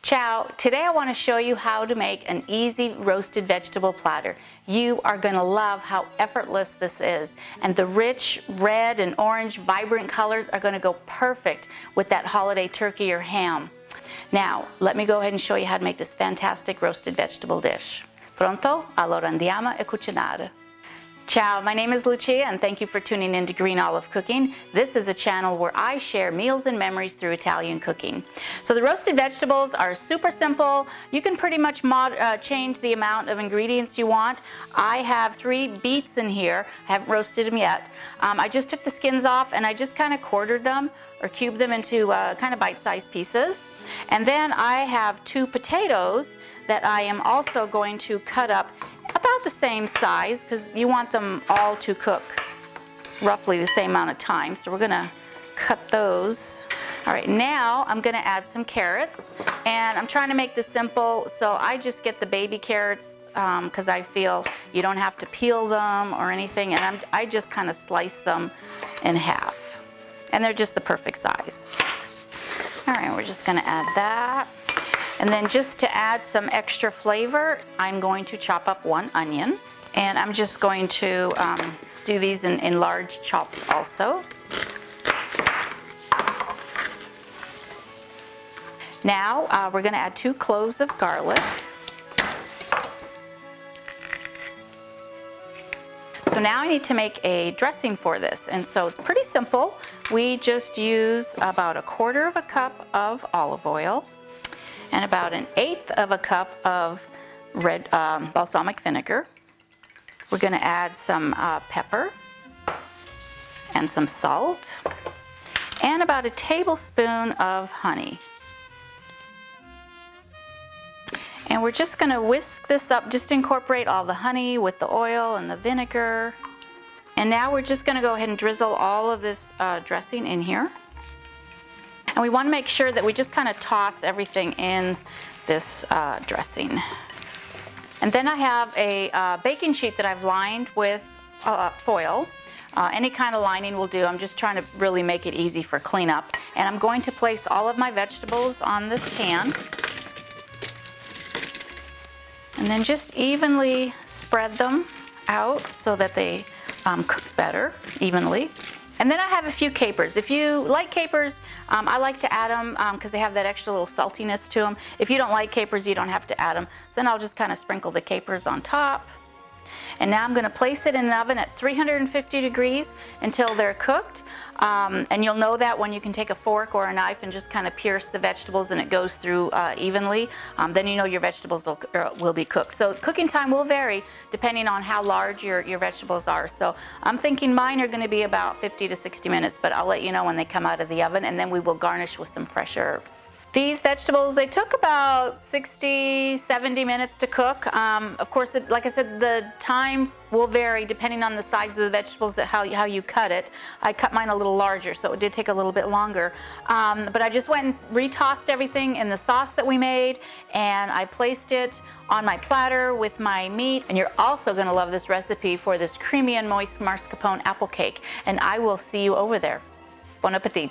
Ciao! Today I want to show you how to make an easy roasted vegetable platter. You are going to love how effortless this is, and the rich red and orange vibrant colors are going to go perfect with that holiday turkey or ham. Now let me go ahead and show you how to make this fantastic roasted vegetable dish. Pronto? Allora andiamo a cucinare. Ciao, my name is Lucia and thank you for tuning in to Green Olive Cooking. This is a channel where I share meals and memories through Italian cooking. So the roasted vegetables are super simple. You can pretty much change the amount of ingredients you want. I have 3 beets in here. I haven't roasted them yet. I just took the skins off and I just kind of quartered them or cubed them into kind of bite-sized pieces. And then I have 2 potatoes that I am also going to cut up about the same size because you want them all to cook roughly the same amount of time. So we're going to cut those. All right, now I'm going to add some carrots, and I'm trying to make this simple, so I just get the baby carrots because I feel you don't have to peel them or anything, and I just kind of slice them in half, and they're just the perfect size. All right, we're just going to add that. And then just to add some extra flavor, I'm going to chop up 1 onion. And I'm just going to do these in large chops also. Now we're going to add 2 cloves of garlic. So now I need to make a dressing for this. And so it's pretty simple. We just use about 1/4 cup of olive oil and about 1/8 cup of red balsamic vinegar. We're going to add some pepper and some salt and about 1 tablespoon of honey. And we're just going to whisk this up, just incorporate all the honey with the oil and the vinegar. And now we're just going to go ahead and drizzle all of this dressing in here. And we want to make sure that we just kind of toss everything in this dressing. And then I have a baking sheet that I've lined with foil. Any kind of lining will do. I'm just trying to really make it easy for cleanup. And I'm going to place all of my vegetables on this pan. And then just evenly spread them out so that they cook better evenly. And then I have a few capers. If you like capers, I like to add them because they have that extra little saltiness to them. If you don't like capers, you don't have to add them. So then I'll just kind of sprinkle the capers on top. And now I'm going to place it in an oven at 350 degrees until they're cooked. And you'll know that when you can take a fork or a knife and just kind of pierce the vegetables and it goes through evenly. Then you know your vegetables will be cooked. So cooking time will vary depending on how large your vegetables are. So I'm thinking mine are going to be about 50 to 60 minutes, but I'll let you know when they come out of the oven, and then we will garnish with some fresh herbs. These vegetables, they took about 60, 70 minutes to cook. Of course, like I said, the time will vary depending on the size of the vegetables, how you cut it. I cut mine a little larger, so it did take a little bit longer. But I just went and retossed everything in the sauce that we made, and I placed it on my platter with my meat. And you're also going to love this recipe for this creamy and moist mascarpone apple cake. And I will see you over there. Bon appetit.